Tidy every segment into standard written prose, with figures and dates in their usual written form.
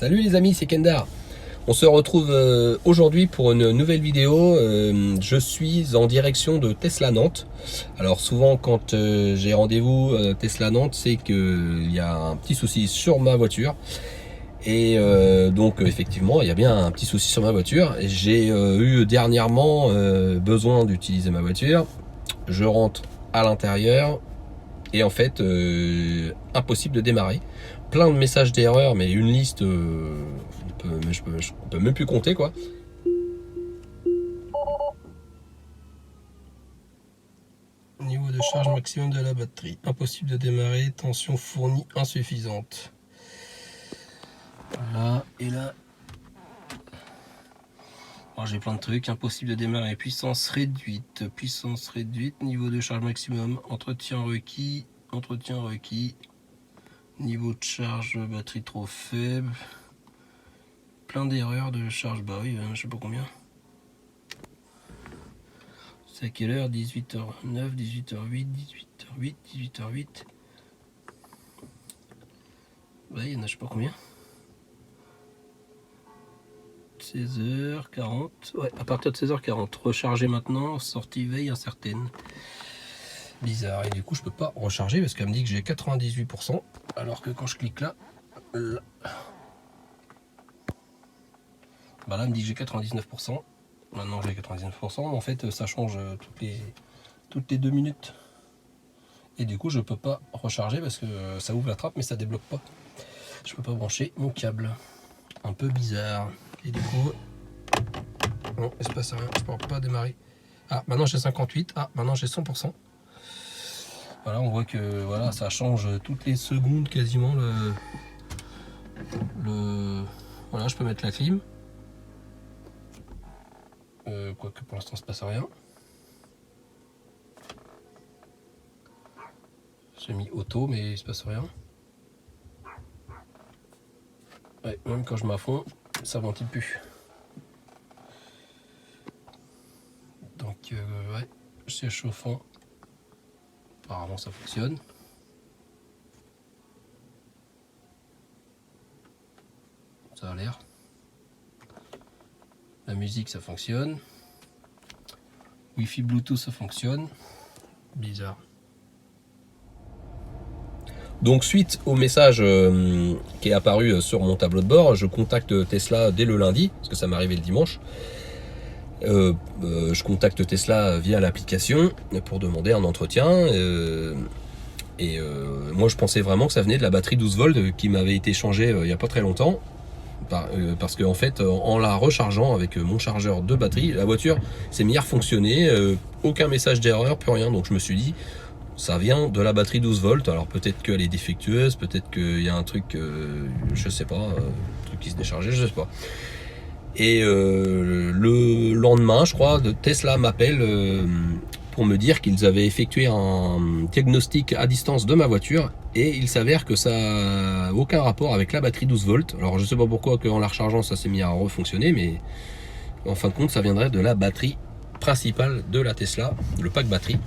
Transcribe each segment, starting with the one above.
Salut les amis, c'est Kendar. On se retrouve aujourd'hui pour une nouvelle vidéo. Je suis en direction de Tesla Nantes. Alors souvent quand j'ai rendez-vous Tesla Nantes, c'est qu'il y a un petit souci sur ma voiture. Et donc effectivement il y a bien un petit souci sur ma voiture. J'ai eu dernièrement besoin d'utiliser ma voiture. Je rentre à l'intérieur et en fait impossible de démarrer. Plein de messages d'erreur, mais une liste je peux même plus compter quoi. Niveau de charge maximum de la batterie, impossible de démarrer, tension fournie insuffisante. Voilà, et là j'ai plein de trucs, impossible de démarrer, puissance réduite, niveau de charge maximum, entretien requis, niveau de charge batterie trop faible, plein d'erreurs de charge, bah oui, je sais pas combien. C'est à quelle heure? 18h09, 18h08, 18h08, 18h08. Bah il y en a je sais pas combien. 16h40, ouais, à partir de 16h40, recharger maintenant, sortie veille incertaine. Bizarre, et du coup je peux pas recharger parce qu'elle me dit que j'ai 98%, alors que quand je clique là, bah là elle me dit que j'ai 99%, maintenant j'ai 99%, mais en fait ça change toutes les 2 minutes. Et du coup je peux pas recharger parce que ça ouvre la trappe mais ça débloque pas. Je peux pas brancher mon câble. Un peu bizarre. Et du coup, non, il se passe rien, je peux pas démarrer. Ah, maintenant j'ai 58, ah, maintenant j'ai 100%. Voilà, on voit que voilà, ça change toutes les secondes quasiment voilà, je peux mettre la clim. Quoique pour l'instant, il se passe rien. J'ai mis auto, mais il se passe rien. Ouais, même quand je mets à fond, ça ventile plus. Donc, ouais, c'est chauffant. Apparemment, ça fonctionne. Ça a l'air. La musique, ça fonctionne. Wi-Fi Bluetooth, ça fonctionne. Bizarre. Donc suite au message qui est apparu sur mon tableau de bord, je contacte Tesla dès le lundi, parce que ça m'est arrivé le dimanche. Je contacte Tesla via l'application pour demander un entretien. Moi je pensais vraiment que ça venait de la batterie 12 volts qui m'avait été changée il n'y a pas très longtemps. Parce qu'en fait, en la rechargeant avec mon chargeur de batterie, la voiture s'est mise à fonctionner, aucun message d'erreur, plus rien. Donc je me suis dit, ça vient de la batterie 12 volts. Alors peut-être qu'elle est défectueuse, peut-être qu'il y a un truc, je sais pas, un truc qui se déchargeait, je sais pas. Et le lendemain, je crois, Tesla m'appelle pour me dire qu'ils avaient effectué un diagnostic à distance de ma voiture et il s'avère que ça n'a aucun rapport avec la batterie 12 volts. Alors je sais pas pourquoi en la rechargeant ça s'est mis à refonctionner, mais en fin de compte ça viendrait de la batterie principale de la Tesla, le pack batterie.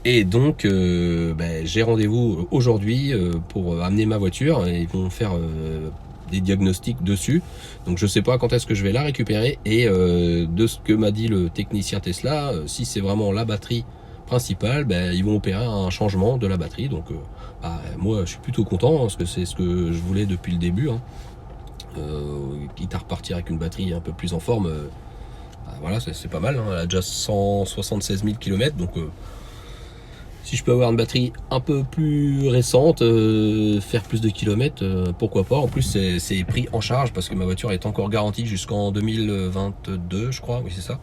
Et donc j'ai rendez-vous aujourd'hui pour amener ma voiture et ils vont faire des diagnostics dessus. Donc je sais pas quand est-ce que je vais la récupérer et de ce que m'a dit le technicien Tesla, si c'est vraiment la batterie principale, ils vont opérer un changement de la batterie. Donc moi je suis plutôt content parce que c'est ce que je voulais depuis le début. Quitte à repartir avec une batterie un peu plus en forme, voilà, c'est pas mal. Elle a déjà 176 000 km, donc si je peux avoir une batterie un peu plus récente, faire plus de kilomètres, pourquoi pas. En plus c'est pris en charge parce que ma voiture est encore garantie jusqu'en 2022 je crois, oui c'est ça.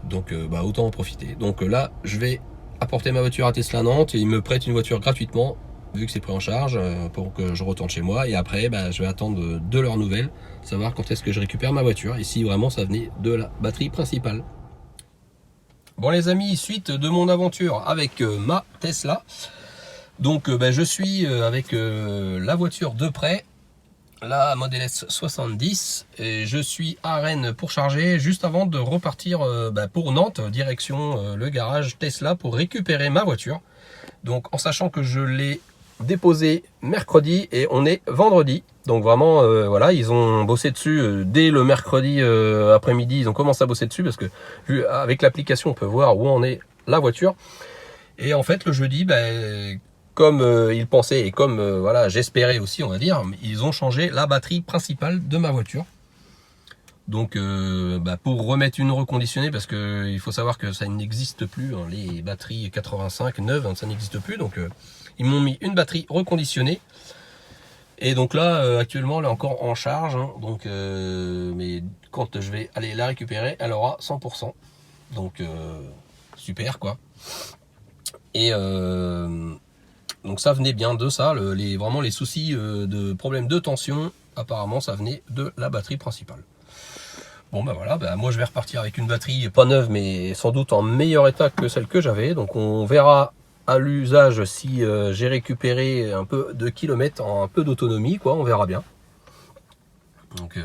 Donc autant en profiter. Donc là je vais apporter ma voiture à Tesla Nantes et ils me prêtent une voiture gratuitement vu que c'est pris en charge pour que je retourne chez moi. Et après je vais attendre de leurs nouvelles, savoir quand est-ce que je récupère ma voiture et si vraiment ça venait de la batterie principale. Bon les amis, suite de mon aventure avec ma Tesla, donc je suis avec la voiture de près, la Model S 70, et je suis à Rennes pour charger juste avant de repartir pour Nantes, direction le garage Tesla pour récupérer ma voiture. Donc en sachant que je l'ai déposée mercredi et on est vendredi, Donc vraiment, voilà, ils ont bossé dessus dès le mercredi après-midi. Ils ont commencé à bosser dessus parce que avec l'application, on peut voir où en est la voiture. Et en fait, le jeudi, comme ils pensaient et comme voilà, j'espérais aussi, on va dire, ils ont changé la batterie principale de ma voiture. Donc pour remettre une reconditionnée, parce que il faut savoir que ça n'existe plus, hein, les batteries 85 neuves, hein, ça n'existe plus. Donc ils m'ont mis une batterie reconditionnée. Et donc là actuellement elle est encore en charge, hein, donc mais quand je vais aller la récupérer, elle aura 100%. Donc super quoi. Et donc ça venait bien de ça, vraiment les soucis de problèmes de tension, apparemment ça venait de la batterie principale. Bon voilà, moi je vais repartir avec une batterie pas neuve mais sans doute en meilleur état que celle que j'avais. Donc on verra à l'usage si j'ai récupéré un peu de kilomètres, un peu d'autonomie quoi, on verra bien. Donc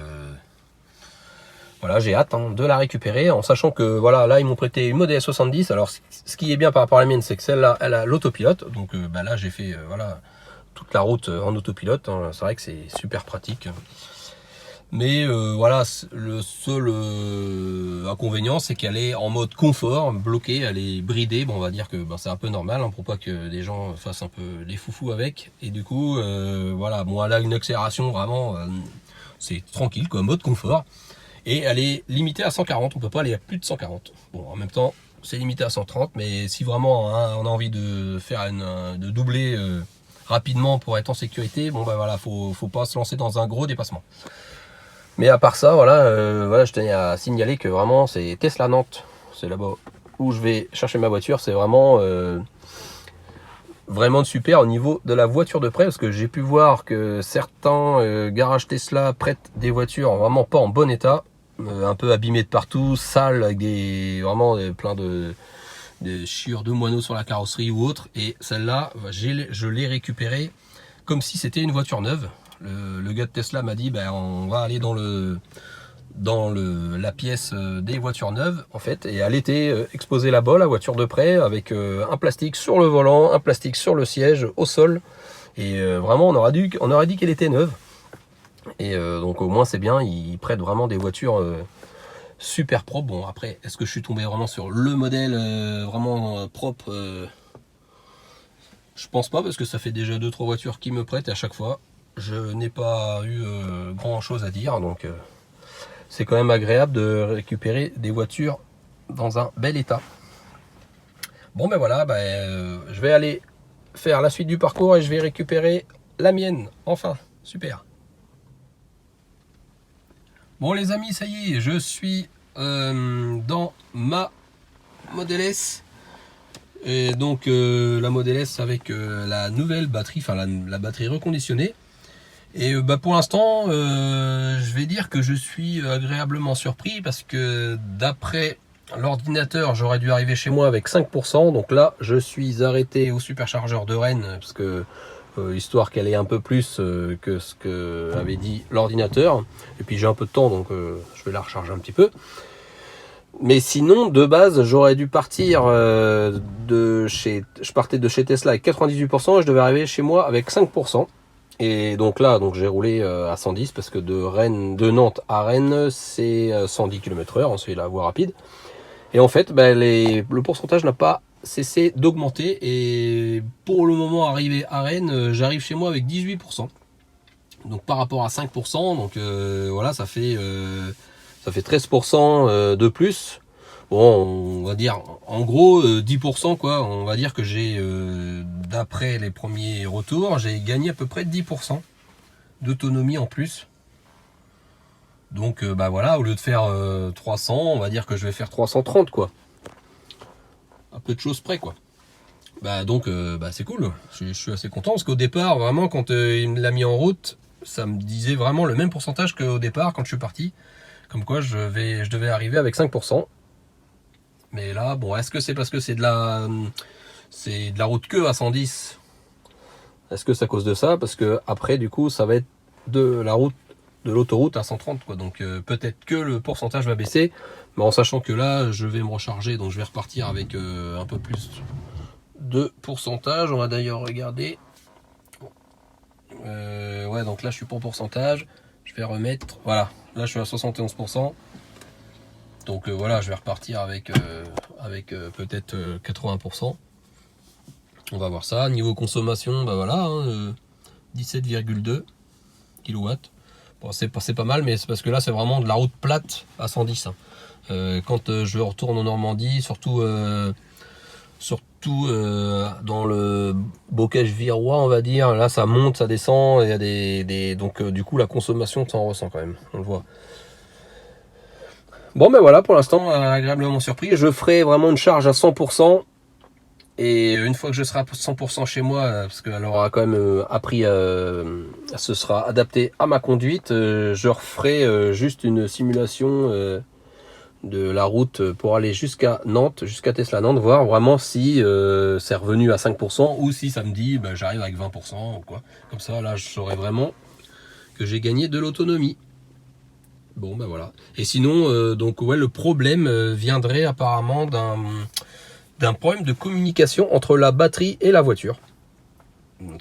voilà, j'ai hâte de la récupérer en sachant que voilà, là ils m'ont prêté une Model 70. Alors ce qui est bien par rapport à la mienne, c'est que celle-là elle a l'autopilote. Donc là j'ai fait voilà toute la route en autopilote, hein. C'est vrai que c'est super pratique. Mais voilà, le seul inconvénient, c'est qu'elle est en mode confort, bloquée, elle est bridée. Bon, on va dire que c'est un peu normal, hein, pour pas que des gens fassent un peu les foufous avec. Et du coup, voilà, bon, elle a une accélération vraiment, c'est tranquille, quoi, mode confort. Et elle est limitée à 140, on peut pas aller à plus de 140. Bon, en même temps, c'est limité à 130, mais si vraiment hein, on a envie de faire de doubler rapidement pour être en sécurité, bon voilà, faut pas se lancer dans un gros dépassement. Mais à part ça, voilà, je tenais à signaler que vraiment c'est Tesla Nantes, c'est là-bas où je vais chercher ma voiture, c'est vraiment vraiment super au niveau de la voiture de prêt, parce que j'ai pu voir que certains garages Tesla prêtent des voitures vraiment pas en bon état, un peu abîmées de partout, sales, avec plein de chiures de moineaux sur la carrosserie ou autre. Et celle-là, je l'ai récupérée comme si c'était une voiture neuve. Le gars de Tesla m'a dit on va aller dans la pièce des voitures neuves en fait, et elle était exposée là-bas, la voiture de prêt, avec un plastique sur le volant, un plastique sur le siège, au sol, et vraiment on aurait dit qu'elle était neuve. Et donc au moins c'est bien, ils prêtent vraiment des voitures super propres. Bon après, est-ce que je suis tombé vraiment sur le modèle vraiment propre je pense pas, parce que ça fait déjà 2-3 voitures qui me prêtent et à chaque fois je n'ai pas eu grand chose à dire. Donc c'est quand même agréable de récupérer des voitures dans un bel état. Bon voilà, je vais aller faire la suite du parcours et je vais récupérer la mienne, enfin, super. Bon les amis, ça y est, je suis dans ma Model S. Et donc la Model S avec la nouvelle batterie, enfin la batterie reconditionnée. Et pour l'instant, je vais dire que je suis agréablement surpris, parce que d'après l'ordinateur, j'aurais dû arriver chez moi avec 5%. Donc là, je suis arrêté au superchargeur de Rennes, parce que histoire qu'elle ait un peu plus que ce que avait dit l'ordinateur. Et puis j'ai un peu de temps, donc je vais la recharger un petit peu. Mais sinon, de base, j'aurais dû partir je partais de chez Tesla avec 98% et je devais arriver chez moi avec 5%. Et donc là, j'ai roulé à 110, parce que de Nantes à Rennes, c'est 110 km/h, c'est la voie rapide. Et en fait, le pourcentage n'a pas cessé d'augmenter. Et pour le moment, arrivé à Rennes, j'arrive chez moi avec 18%. Donc par rapport à 5%, donc voilà, ça fait 13% de plus. Bon, on va dire en gros 10% quoi. On va dire que j'ai d'après les premiers retours, j'ai gagné à peu près 10% d'autonomie en plus. Donc voilà, au lieu de faire 300, on va dire que je vais faire 330 quoi. Un peu de choses près quoi. Donc c'est cool. Je suis assez content, parce qu'au départ vraiment quand il me l'a mis en route, ça me disait vraiment le même pourcentage qu'au départ quand je suis parti. Comme quoi je devais arriver avec 5%. Mais là, bon, est-ce que c'est parce que c'est de la route que à 110? Est-ce que c'est à cause de ça? Parce que après, du coup, ça va être de l'autoroute à 130, quoi. Donc peut-être que le pourcentage va baisser, mais en sachant que là, je vais me recharger, donc je vais repartir avec un peu plus de pourcentage. On va d'ailleurs regarder. Ouais, donc là je suis pour pourcentage. Je vais remettre, voilà, là je suis à 71%. Donc voilà, je vais repartir avec peut-être 80%. On va voir ça. Niveau consommation, bah voilà, hein, 17,2 kW. Bon, c'est pas mal, mais c'est parce que là c'est vraiment de la route plate à 110. Hein. Quand je retourne en Normandie, surtout dans le bocage virois, on va dire, là ça monte, ça descend, il y a donc du coup la consommation s'en ressent quand même, on le voit. Bon ben voilà, pour l'instant agréablement surpris. Je ferai vraiment une charge à 100%, et une fois que je serai à 100% chez moi, parce qu'elle aura quand même appris, ce sera adapté à ma conduite, je referai juste une simulation de la route pour aller jusqu'à Nantes, jusqu'à Tesla Nantes, voir vraiment si c'est revenu à 5% ou si ça me dit bah, j'arrive avec 20% ou quoi. Comme ça, là, je saurais vraiment que j'ai gagné de l'autonomie. Bon, ben voilà. Et sinon, donc ouais, le problème viendrait apparemment d'un problème de communication entre la batterie et la voiture.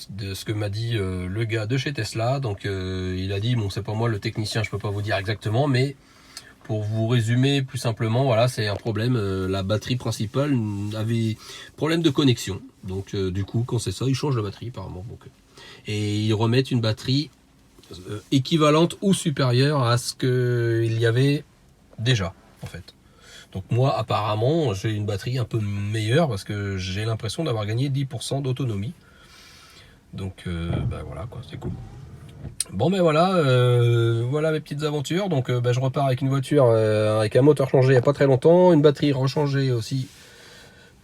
De ce que m'a dit le gars de chez Tesla. Donc, il a dit, bon, c'est pas moi le technicien, je peux pas vous dire exactement, mais pour vous résumer plus simplement, voilà, c'est un problème. La batterie principale avait problème de connexion. Donc, du coup, quand c'est ça, ils changent la batterie apparemment. Donc, et ils remettent une batterie équivalente ou supérieure à ce qu'il y avait déjà, en fait. Donc moi, apparemment, j'ai une batterie un peu meilleure parce que j'ai l'impression d'avoir gagné 10% d'autonomie. Donc, bah voilà, quoi, c'est cool. Bon ben voilà, voilà mes petites aventures. Donc je repars avec une voiture avec un moteur changé il n'y a pas très longtemps, une batterie rechangée aussi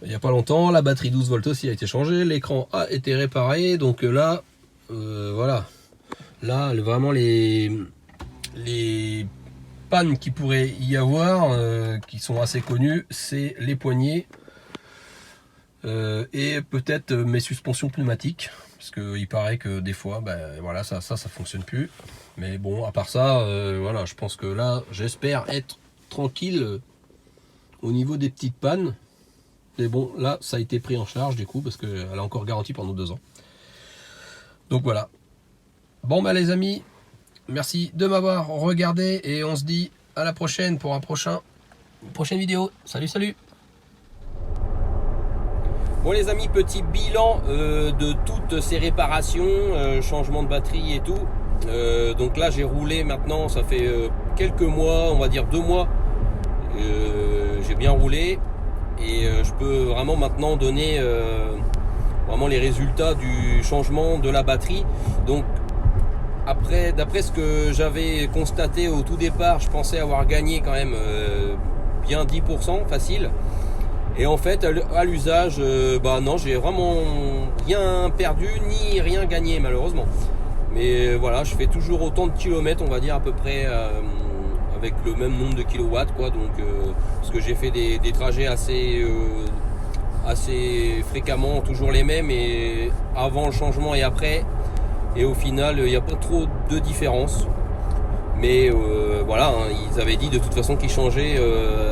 il n'y a pas longtemps, la batterie 12 volts aussi a été changée, l'écran a été réparé. Donc là, voilà, là vraiment les pannes qui pourrait y avoir, qui sont assez connues, c'est les poignées et peut-être mes suspensions pneumatiques. Parce qu'il paraît que des fois, ben, voilà, ça fonctionne plus. Mais bon, à part ça, voilà, je pense que là, j'espère être tranquille au niveau des petites pannes. Mais bon, là, ça a été pris en charge du coup, parce qu'elle a encore garantie pendant 2 ans. Donc voilà. Bon, bah les amis, merci de m'avoir regardé et on se dit à la prochaine pour une prochaine vidéo. Salut, salut! Bon les amis, petit bilan de toutes ces réparations, changement de batterie et tout. Donc là j'ai roulé maintenant, ça fait quelques mois, on va dire 2 mois. J'ai bien roulé et je peux vraiment maintenant donner vraiment les résultats du changement de la batterie. Donc d'après ce que j'avais constaté au tout départ, je pensais avoir gagné quand même bien 10% facile. Et en fait, à l'usage, bah non, j'ai vraiment rien perdu ni rien gagné malheureusement. Mais voilà, je fais toujours autant de kilomètres, on va dire à peu près, avec le même nombre de kilowatts, quoi. Donc, parce que j'ai fait des trajets assez fréquemment, toujours les mêmes, et avant le changement et après. Et au final, il n'y a pas trop de différence. Mais voilà, hein, ils avaient dit de toute façon qu'ils changeaient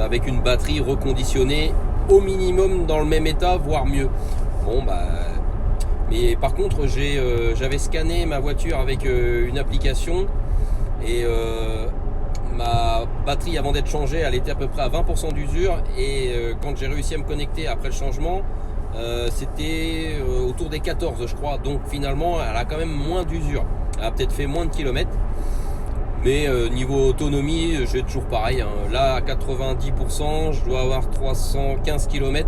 avec une batterie reconditionnée au minimum dans le même état, voire mieux. Bon bah, mais par contre j'avais scanné ma voiture avec une application et ma batterie avant d'être changée, elle était à peu près à 20% d'usure, et quand j'ai réussi à me connecter après le changement, c'était autour des 14 je crois. Donc finalement elle a quand même moins d'usure, elle a peut-être fait moins de kilomètres. Mais niveau autonomie, j'ai toujours pareil. Hein. Là, à 90%, je dois avoir 315 km.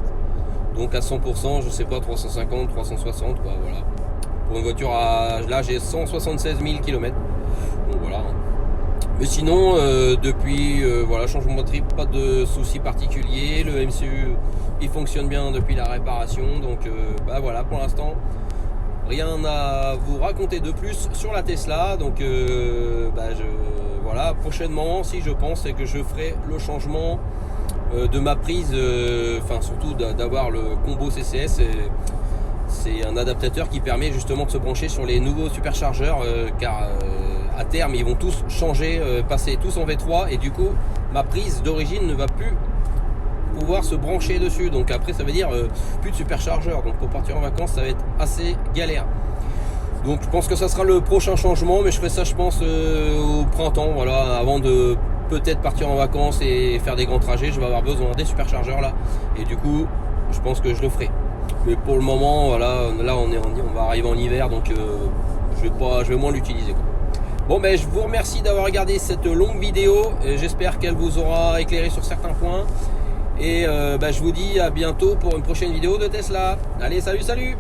Donc à 100%, je sais pas, 350, 360, quoi, voilà. Pour une voiture là, j'ai 176 000 km. Donc voilà. Mais sinon, depuis, voilà, changement de batterie, pas de soucis particuliers. Le MCU, il fonctionne bien depuis la réparation. Donc, bah voilà, pour l'instant, rien à vous raconter de plus sur la Tesla. Donc voilà, prochainement, si je pense, c'est que je ferai le changement de ma prise, enfin surtout d'avoir le combo CCS. C'est un adaptateur qui permet justement de se brancher sur les nouveaux superchargeurs, car à terme ils vont tous changer, passer tous en V3, et du coup ma prise d'origine ne va plus pouvoir se brancher dessus. Donc après ça veut dire plus de superchargeur. Donc pour partir en vacances ça va être assez galère. Donc je pense que ça sera le prochain changement, mais je ferai ça je pense au printemps, voilà, avant de peut-être partir en vacances et faire des grands trajets. Je vais avoir besoin des superchargeurs là, et du coup je pense que je le ferai. Mais pour le moment, voilà, là on va arriver en hiver, donc je vais moins l'utiliser. Bon, ben je vous remercie d'avoir regardé cette longue vidéo. J'espère qu'elle vous aura éclairé sur certains points. Et je vous dis à bientôt pour une prochaine vidéo de Tesla. Allez, salut, salut!